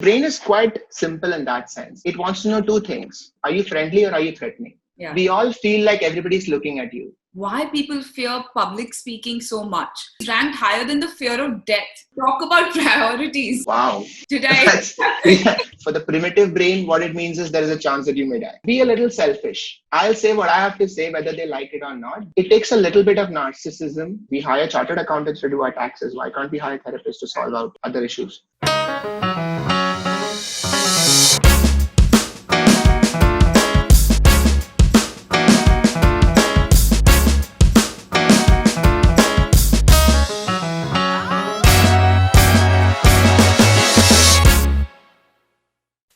Brain is quite simple in that sense. It wants to know two things. Are you friendly or are you threatening? Yeah. We all feel like everybody's looking at you. Why people fear public speaking so much? It's ranked higher than the fear of death. Talk about priorities. Wow. Today, For the primitive brain, what it means is there is a chance that you may die. Be a little selfish. I'll say what I have to say, whether they like it or not. It takes a little bit of narcissism. We hire chartered accountants to do our taxes. Why can't we hire therapists to solve out other issues?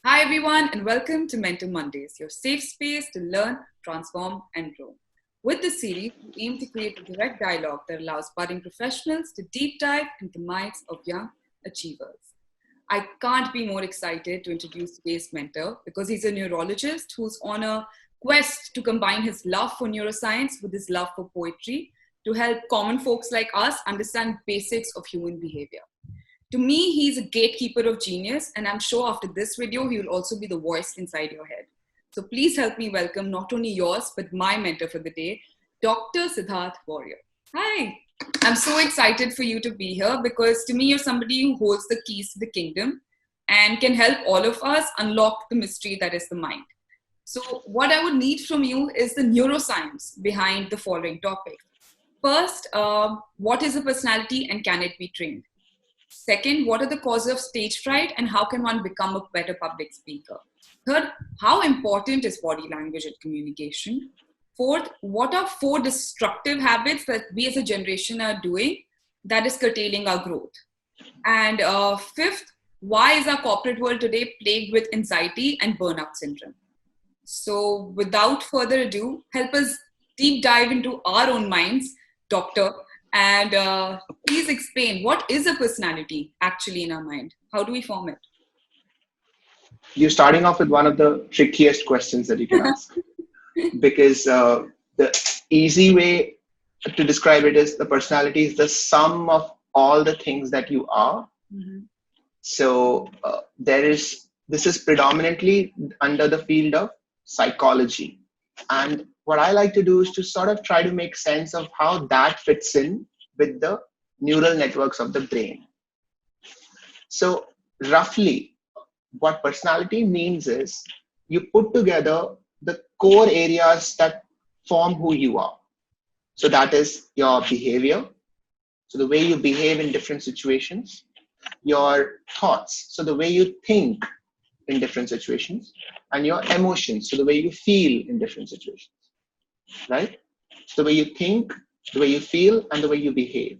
hi everyone, and welcome to Mentor Mondays, your safe space to learn, transform, and grow. With this series, we aim to create a direct dialogue that allows budding professionals to deep dive into the minds of young achievers. I can't be more excited to introduce today's mentor because he's a neurologist who's on a quest to combine his love for neuroscience with his love for poetry to help common folks like us understand basics of human behavior. To me, he's a gatekeeper of genius, and I'm sure after this video, he will also be the voice inside your head. So please help me welcome not only yours, but my mentor for the day, Dr. Siddharth Warrior. Hi, I'm so excited for you to be here because to me, you're somebody who holds the keys to the kingdom and can help all of us unlock the mystery that is the mind. So what I would need from you is the neuroscience behind the following topic. First, what is a personality and can it be trained? Second, what are the causes of stage fright and how can one become a better public speaker? Third, how important is body language in communication? Fourth, what are 4 destructive habits that we as a generation are doing that is curtailing our growth? And fifth, why is our corporate world today plagued with anxiety and burnout syndrome? So without further ado, help us deep dive into our own minds, Doctor. And please explain, what is a personality actually in our mind? How do we form it? You're starting off with one of the trickiest questions that you can ask. Because the easy way to describe it is the personality is the sum of all the things that you are. Mm-hmm. So this is predominantly under the field of psychology. And what I like to do is to sort of try to make sense of how that fits in with the neural networks of the brain. So roughly, what personality means is you put together the core areas that form who you are. So that is your behavior, so the way you behave in different situations, your thoughts, so the way you think in different situations, and your emotions, so the way you feel in different situations, right? So the way you think, the way you feel, and the way you behave.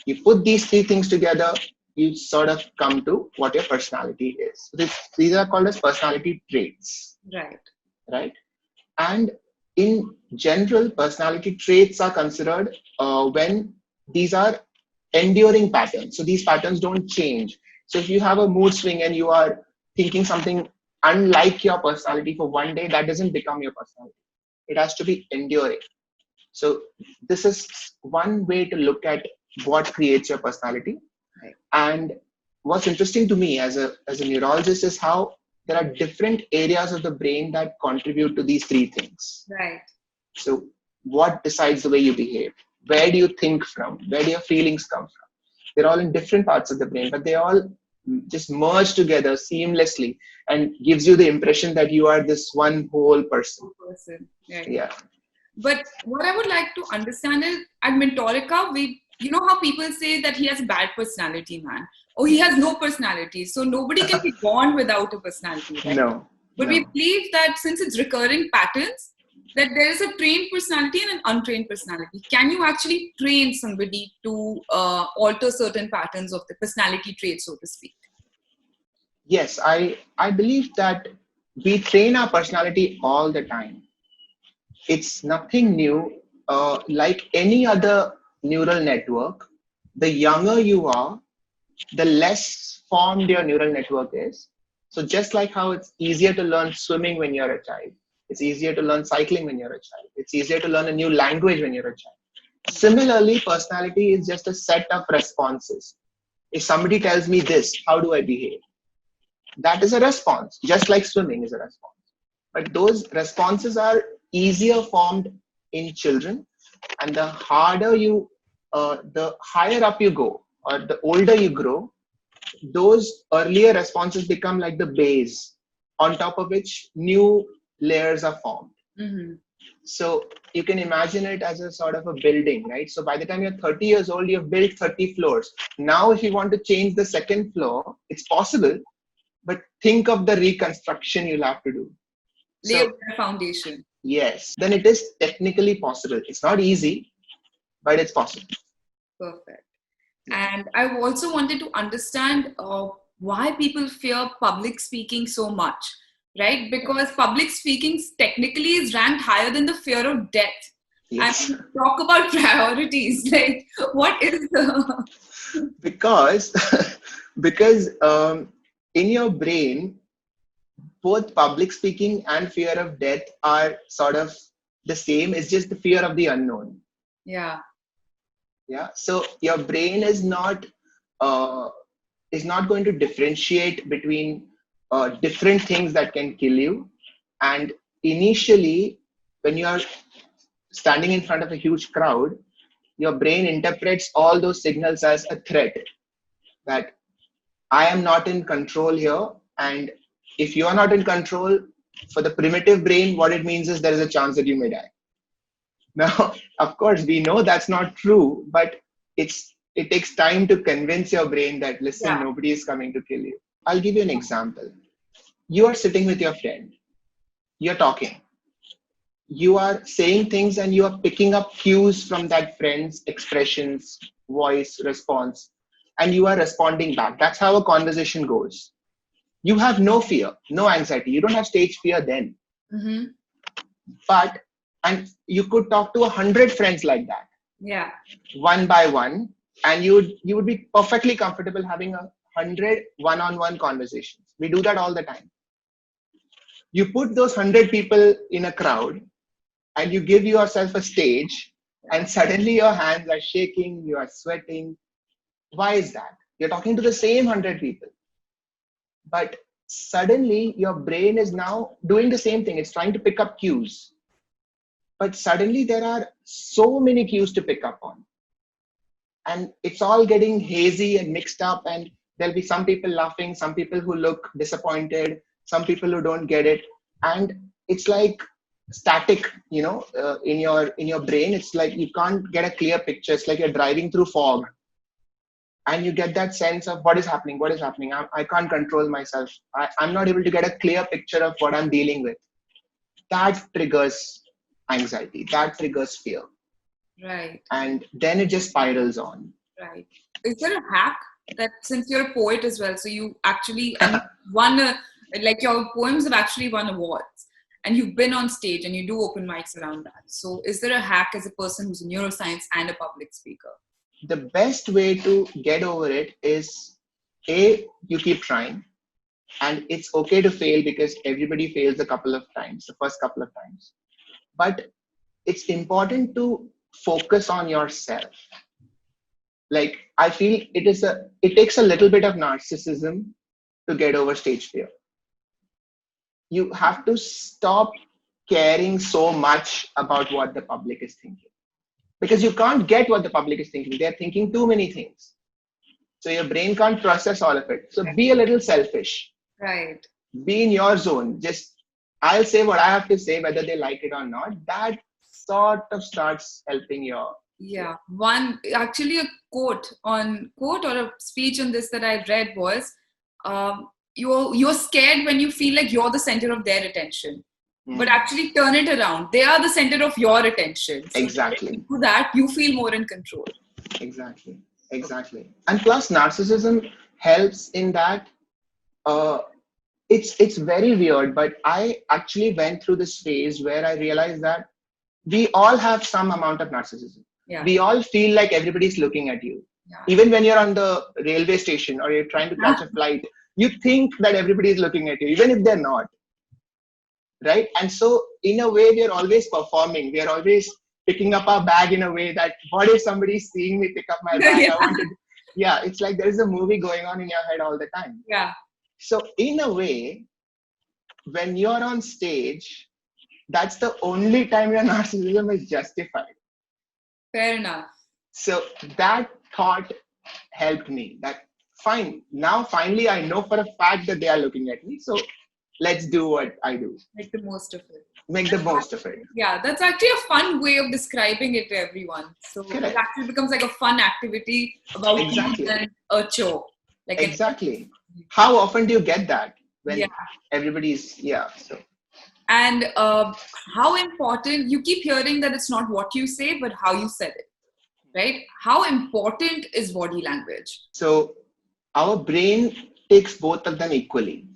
You put these 3 things together, you sort of come to what your personality is. These are called as personality traits. Right? And in general, personality traits are considered when these are enduring patterns. So these patterns don't change. So if you have a mood swing and you are thinking something unlike your personality for one day, that doesn't become your personality. It has to be enduring. So this is one way to look at what creates your personality. Right. And what's interesting to me as a neurologist is how there are different areas of the brain that contribute to these 3 things. Right. So what decides the way you behave? Where do you think from? Where do your feelings come from? They're all in different parts of the brain, but they all just merge together seamlessly and gives you the impression that you are this one whole person. Right. Yeah. But what I would like to understand is at Mentorica, you know how people say that he has a bad personality, man, or he has no personality. So nobody can be born without a personality, right? No. But we believe that since it's recurring patterns, that there is a trained personality and an untrained personality. Can you actually train somebody to alter certain patterns of the personality traits, so to speak? Yes, I believe that we train our personality all the time. It's nothing new. Like any other neural network, the younger you are, the less formed your neural network is. So just like how it's easier to learn swimming when you're a child, it's easier to learn cycling when you're a child, it's easier to learn a new language when you're a child. Similarly, personality is just a set of responses. If somebody tells me this, how do I behave? That is a response, just like swimming is a response. But those responses are easier formed in children, and the higher up you go, or the older you grow, those earlier responses become like the base on top of which new layers are formed. Mm-hmm. So you can imagine it as a sort of a building, right? So by the time you're 30 years old, you've built 30 floors. Now, if you want to change the second floor, it's possible, but think of the reconstruction you'll have to do. Lay a So, better foundation. yes, then it is technically possible. It's not easy, but it's possible. Perfect. And I also wanted to understand why people fear public speaking so much, right? Because public speaking technically is ranked higher than the fear of death. Yes. And talk about priorities. Like, what is the. because in your brain, both public speaking and fear of death are sort of the same. It's just the fear of the unknown. Yeah. Yeah. So your brain is not going to differentiate between different things that can kill you. And initially, when you are standing in front of a huge crowd, your brain interprets all those signals as a threat, that I am not in control here. And if you are not in control, for the primitive brain, what it means is there is a chance that you may die. Now, of course, we know that's not true, but it takes time to convince your brain that, listen, Yeah. nobody is coming to kill you. I'll give you an example. You are sitting with your friend, you're talking, you are saying things, and you are picking up cues from that friend's expressions, voice, response, and you are responding back. That's how a conversation goes. You have no fear, no anxiety. You don't have stage fear then. Mm-hmm. But, and you could talk to 100 friends like that. Yeah. One by one, and you would be perfectly comfortable having 100 one-on-one conversations. We do that all the time. You put those 100 people in a crowd, and you give yourself a stage, and suddenly your hands are shaking, you are sweating. Why is that? You're talking to the same 100 people, but suddenly your brain is now doing the same thing. It's trying to pick up cues, but suddenly there are so many cues to pick up on, and it's all getting hazy and mixed up, and there'll be some people laughing, some people who look disappointed, some people who don't get it, and it's like static, in your brain. It's like you can't get a clear picture. It's like you're driving through fog, and you get that sense of what is happening. I can't control myself. I'm not able to get a clear picture of what I'm dealing with. That triggers anxiety, that triggers fear. Right. And then it just spirals on. Right. Is there a hack that, since you're a poet as well, so you actually and won like your poems have actually won awards, and you've been on stage and you do open mics around that. So is there a hack as a person who's a neuroscience and a public speaker? The best way to get over it is, you keep trying, and it's okay to fail, because everybody fails a couple of times, the first couple of times. But it's important to focus on yourself. Like, I feel it takes a little bit of narcissism to get over stage fear. You have to stop caring so much about what the public is thinking, because you can't get what the public is thinking. They're thinking too many things. So your brain can't process all of it. So be a little selfish. Right. Be in your zone. Just, I'll say what I have to say, whether they like it or not. That sort of starts helping your. Yeah. One, actually a quote or a speech on this that I read was, you're scared when you feel like you're the center of their attention. But actually turn it around. They are the center of your attention. So Exactly. through that, you feel more in control. Exactly. And plus, narcissism helps in that. It's very weird, but I actually went through this phase where I realized that we all have some amount of narcissism. Yeah. We all feel like everybody's looking at you. Yeah. Even when you're on the railway station or you're trying to catch a flight, you think that everybody is looking at you, even if they're not. Right? And so, in a way, we are always performing. We are always picking up our bag in a way that, what if somebody's seeing me pick up my bag? Yeah. Yeah, it's like there is a movie going on in your head all the time. Yeah. So in a way, when you're on stage, that's the only time your narcissism is justified. Fair enough. So that thought helped me. That fine. Now finally I know for a fact that they are looking at me. So let's do what I do. Make the most of it. Make the most of it. Yeah, that's actually a fun way of describing it to everyone. So Correct. it actually becomes like a fun activity about Exactly. you and a chore. Like Exactly. How often do you get that when Yeah. everybody's so And how important, you keep hearing that it's not what you say, but how you said it, right? How important is body language? so our brain takes both of them equally.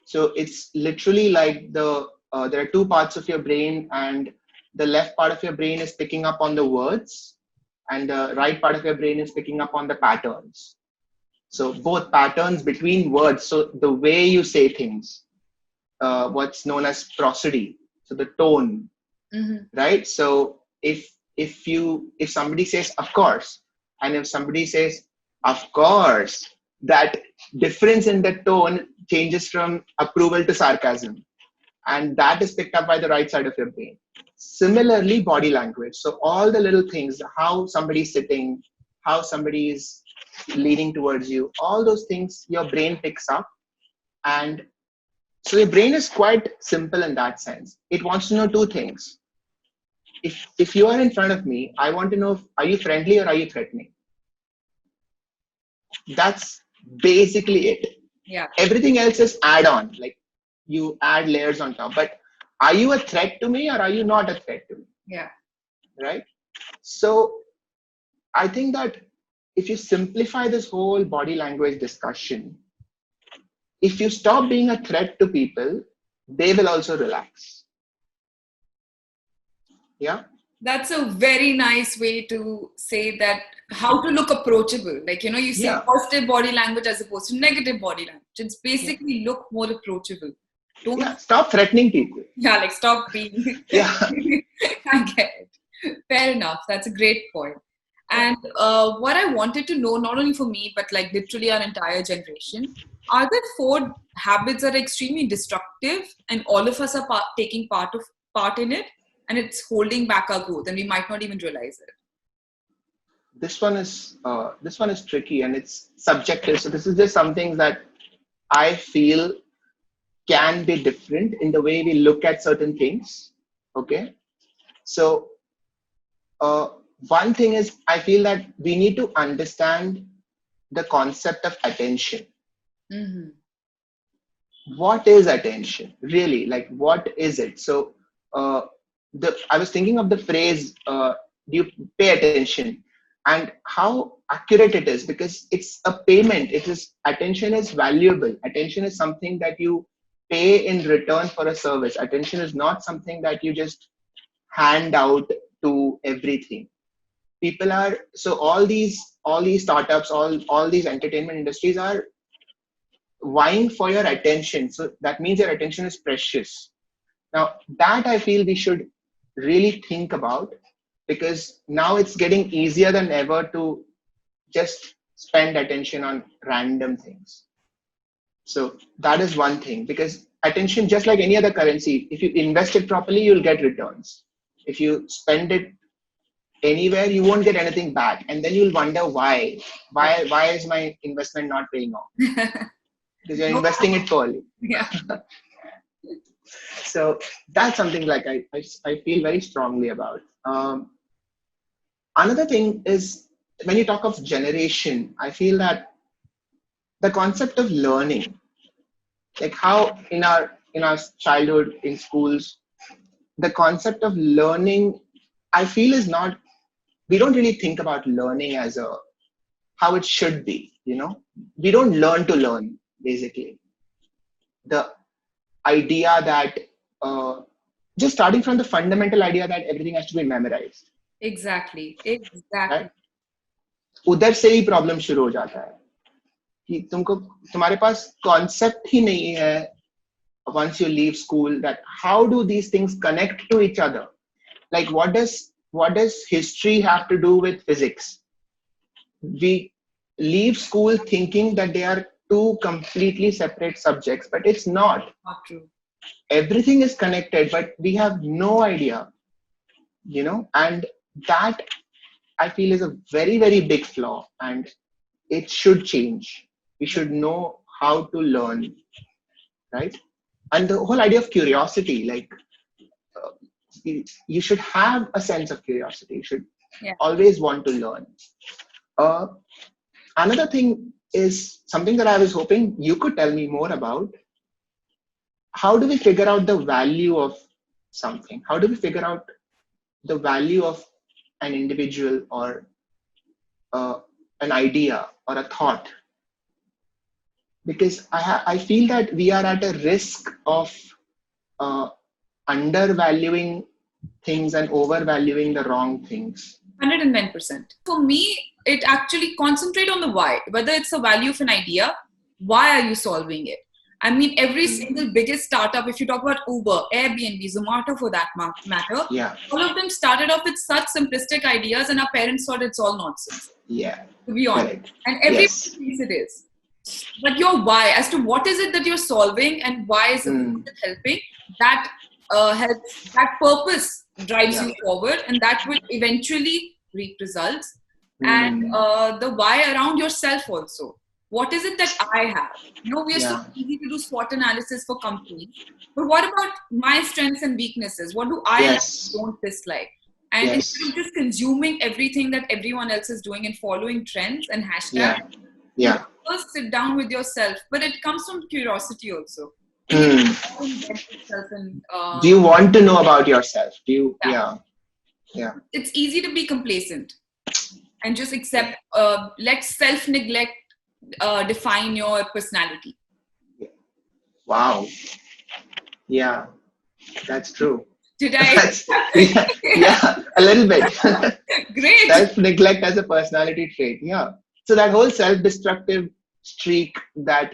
So it's literally like there are two parts of your brain, and the left part of your brain is picking up on the words, and the right part of your brain is picking up on the patterns. So both patterns between words. So the way you say things, what's known as prosody. So the tone, right? So if somebody says of course, and if somebody says of course, that difference in the tone changes from approval to sarcasm, and that is picked up by the right side of your brain. Similarly, body language. So all the little things, how somebody's sitting, how somebody is leaning towards you, all those things your brain picks up. And so your brain is quite simple in that sense. It wants to know two things. If you are in front of me, I want to know, are you friendly or are you threatening? That's basically it. Yeah. Everything else is add on, like you add layers on top. But are you a threat to me or are you not a threat to me? Yeah. Right? So I think that if you simplify this whole body language discussion, if you stop being a threat to people, they will also relax. Yeah. That's a very nice way to say that, how to look approachable. Like, you say positive body language as opposed to negative body language. It's basically look more approachable. Don't stop threatening people. Yeah, like stop being. Yeah. I get it. Fair enough. That's a great point. And what I wanted to know, not only for me, but like literally our entire generation, are there 4 habits that are extremely destructive and all of us are taking part in it, and it's holding back our growth and we might not even realize it? This one is tricky and it's subjective. So this is just something that I feel can be different in the way we look at certain things. Okay. So one thing is, I feel that we need to understand the concept of attention. Mm-hmm. What is attention really? Like, what is it? So I was thinking of the phrase, do you pay attention, and how accurate it is, because it's a payment. Attention is valuable. Attention is something that you pay in return for a service. Attention is not something that you just hand out to everything. So all these startups, all these entertainment industries are vying for your attention. So that means your attention is precious. Now that I feel we should really think about, because now it's getting easier than ever to just spend attention on random things. So that is one thing, because attention, just like any other currency, if you invest it properly, you'll get returns. If you spend it anywhere, you won't get anything back, and then you'll wonder why is my investment not paying off? Because you're investing it poorly. Yeah. So that's something like I feel very strongly about. Another thing is, when you talk of generation, I feel that the concept of learning, like how in our childhood, in schools, the concept of learning, I feel is not, we don't really think about learning as how it should be. We don't learn to learn, basically. The idea that just starting from the fundamental idea that everything has to be memorized. Exactly. Right? उधर से ही problem शुरू हो जाता है कि तुम्हारे पास concept ही नहीं है once you leave school, that how do these things connect to each other? Like, what does history have to do with physics? We leave school thinking that they are two completely separate subjects, but it's not. Not true. Everything is connected, but we have no idea, and that I feel is a very, very big flaw, and it should change. We should know how to learn, right? And the whole idea of curiosity, like uh, you should have a sense of curiosity. You should Yeah. always want to learn. Uh, Another thing is something that I was hoping you could tell me more about. How do we figure out the value of something? How do we figure out the value of an individual or uh, an idea or a thought? Because I feel that we are at a risk of uh, undervaluing things and overvaluing the wrong things. 110%. For me, it actually concentrate on the why. Whether it's the value of an idea, why are you solving it? I mean, every single biggest startup, if you talk about Uber, Airbnb, Zomato for that matter, Yeah, all of them started off with such simplistic ideas and our parents thought it's all nonsense, yeah, to be honest. correct. And everybody Yes. thinks it is. But your why, as to what is it that you're solving and why is it helping, that helps, that purpose drives Yeah. you forward, and that will eventually reap results. And Mm. the why around yourself also. What is it that I have? We are so Yeah. easy to do SWOT analysis for companies. But what about my strengths and weaknesses? What do I Yes. don't dislike? And Yes. instead of just consuming everything that everyone else is doing and following trends and hashtags, Yeah. Yeah. first sit down with yourself. But it comes from curiosity also. Do you want to know about yourself? Do you? Yeah. Yeah. It's easy to be complacent and just accept, let self-neglect define your personality. Wow. Yeah, that's true. Did I? Yeah, a little bit. Great. Self-neglect as a personality trait. Yeah. So that whole self-destructive streak that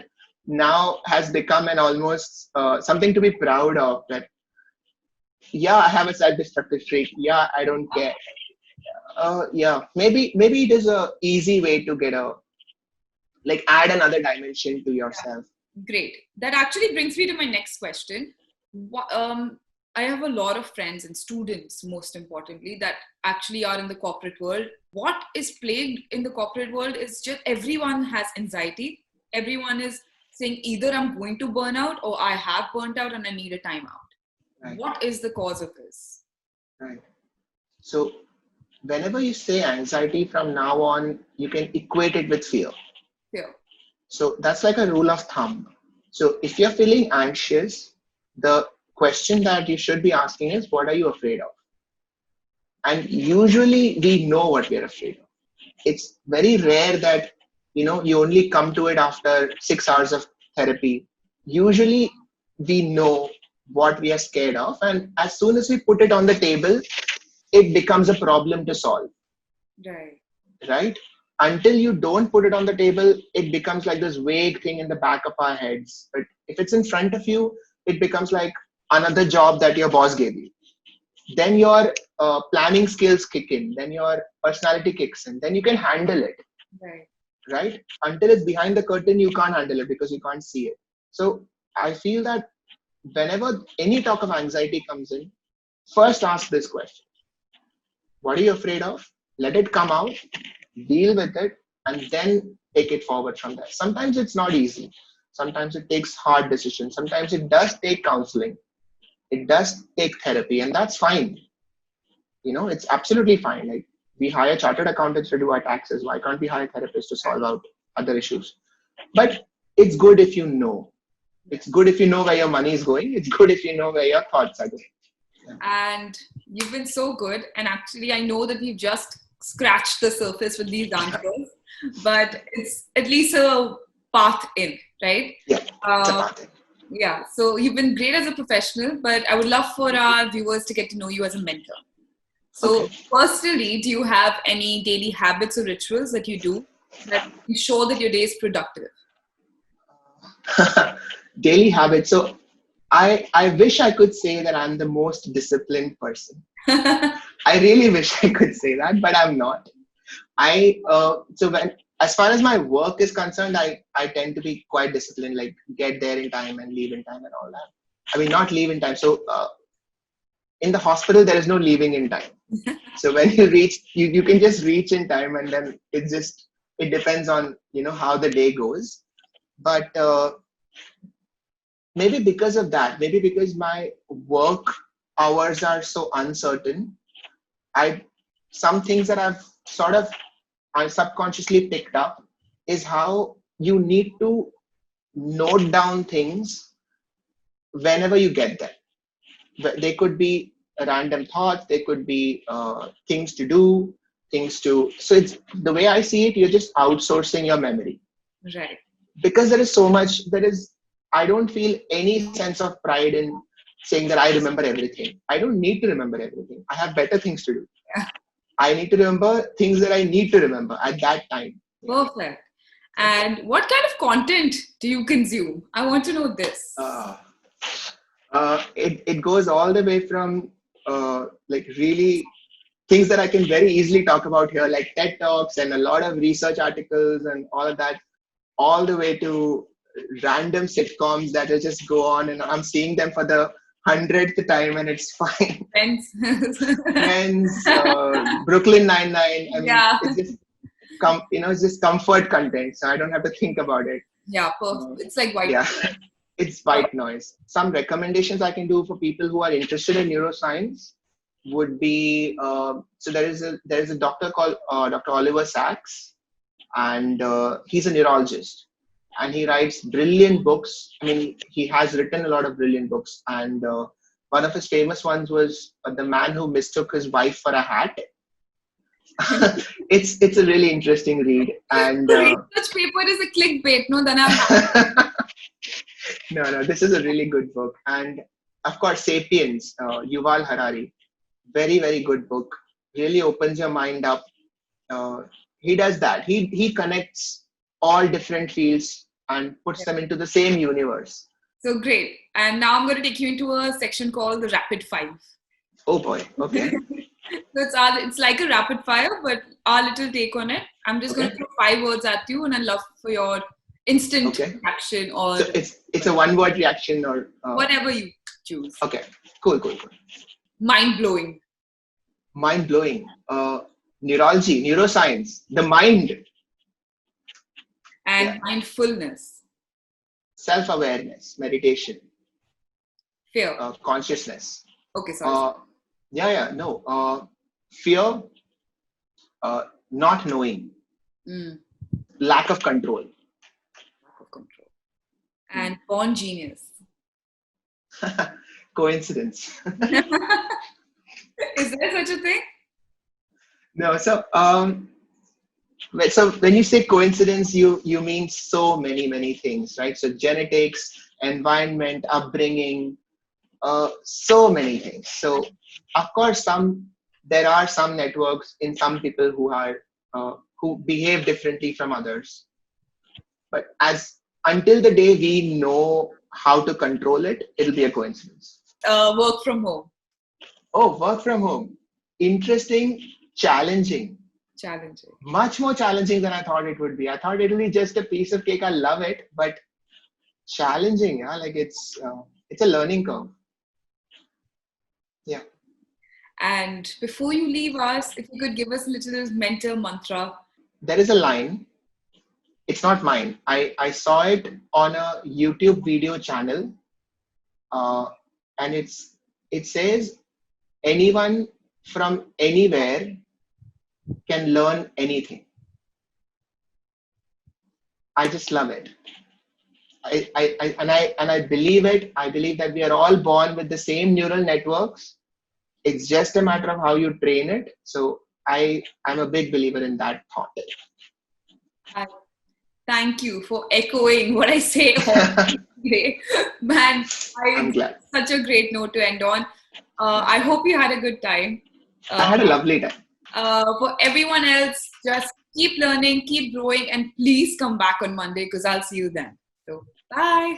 now has become an almost something to be proud of. That yeah, I have a self-destructive streak. Yeah, I don't care. Yeah, maybe it is a easy way to get add another dimension to yourself. Great. That actually brings me to my next question. I have a lot of friends and students, most importantly, that actually are in the corporate world. What is plagued in the corporate world is just everyone has anxiety. Everyone is saying either I'm going to burn out or I have burnt out and I need a timeout. Right. What is the cause of this? Right. So whenever you say anxiety from now on, you can equate it with fear. Fear. So that's like a rule of thumb. So if you're feeling anxious, the question that you should be asking is, what are you afraid of? And usually we know what we're afraid of. It's very rare that, you only come to it after 6 hours of therapy. Usually we know what we are scared of. And as soon as we put it on the table, it becomes a problem to solve. Right? Until you don't put it on the table, it becomes like this vague thing in the back of our heads. But if it's in front of you, it becomes like another job that your boss gave you. Then your planning skills kick in. Then your personality kicks in. Then you can handle it. Right? Until it's behind the curtain, you can't handle it because you can't see it. So I feel that whenever any talk of anxiety comes in, first ask this question. What are you afraid of? Let it come out, deal with it, and then take it forward from there. Sometimes it's not easy. Sometimes it takes hard decisions. Sometimes it does take counseling. It does take therapy, and that's fine. It's absolutely fine. Like, we hire chartered accountants to do our taxes. Why can't we hire therapists to solve out other issues? But it's good if you know. It's good if you know where your money is going. It's good if you know where your thoughts are going. And you've been so good. And actually, I know that we've just scratched the surface with these answers, but it's at least a path in, right? Yeah, it's a path in. Yeah. So you've been great as a professional, but I would love for our viewers to get to know you as a mentor. So personally, do you have any daily habits or rituals that you do that ensure that your day is productive? Daily habits. So I wish I could say that I'm the most disciplined person. I really wish I could say that, but I'm not. So as far as my work is concerned, I tend to be quite disciplined, like get there in time and leave in time and all that. I mean, not leave in time. So in the hospital, there is no leaving in time. So when you reach, you can just reach in time, and then it depends on, how the day goes. But maybe because of that, maybe because my work hours are so uncertain, some things that I subconsciously picked up is how you need to note down things whenever you get them. They could be random thoughts, they could be things to do, so it's the way I see it, you're just outsourcing your memory. Right. Because I don't feel any sense of pride in saying that I remember everything. I don't need to remember everything. I have better things to do. Yeah. I need to remember things that I need to remember at that time. Perfect. And what kind of content do you consume? I want to know this. It goes all the way from like really things that I can very easily talk about here, like TED Talks and a lot of research articles and all of that, all the way to random sitcoms that will just go on, and I'm seeing them for the 100th time, and it's fine. Friends, Brooklyn Nine-Nine. I mean, it's just it's just comfort content, so I don't have to think about it. Yeah, perfect. It's like white. Yeah, it's white noise. Some recommendations I can do for people who are interested in neuroscience would be so there is a doctor called Dr. Oliver Sacks, and he's a neurologist, and he writes brilliant books. I mean, he has written a lot of brilliant books, and one of his famous ones was The Man Who Mistook His Wife for a Hat. It's a really interesting read, and the research paper is a clickbait. No, then I'm no, this is a really good book. And of course, Sapiens, Yuval Harari, very, very good book. Really opens your mind up. He does that. He connects all different fields and puts them into the same universe. So great. And now I'm going to take you into a section called the Rapid Five. Oh boy. Okay. So it's like a rapid fire, but our little take on it. I'm just going to throw 5 words at you, and I'd love for your instant reaction, or so it's a one-word reaction, or whatever you choose. Okay. Cool. Mind-blowing. Mind-blowing. Neurology, neuroscience, the mind. And mindfulness. Self-awareness, meditation. Fear. Consciousness. Okay, sorry. Fear, not knowing, lack of control. And born genius. Coincidence. Is there such a thing? No. So when you say coincidence, you mean so many things, right? So genetics, environment, upbringing, so many things. So of course, there are some networks in some people who behave differently from others. But until the day we know how to control it, it'll be a coincidence. Work from home. Oh, work from home. Interesting, challenging. Much more challenging than I thought it would be. I thought it would be just a piece of cake. I love it, but challenging. Yeah, like it's a learning curve. Yeah. And before you leave us, if you could give us a little mentor mantra. There is a line. It's not mine. I saw it on a YouTube video channel, and it says, anyone from anywhere can learn anything. I just love it. I believe it. I believe that we are all born with the same neural networks. It's just a matter of how you train it. So I'm a big believer in that thought. Thank you for echoing what I say all day. Man, I'm glad. Such a great note to end on. I hope you had a good time. I had a lovely time. For everyone else, just keep learning, keep growing, and please come back on Monday because I'll see you then. So, bye.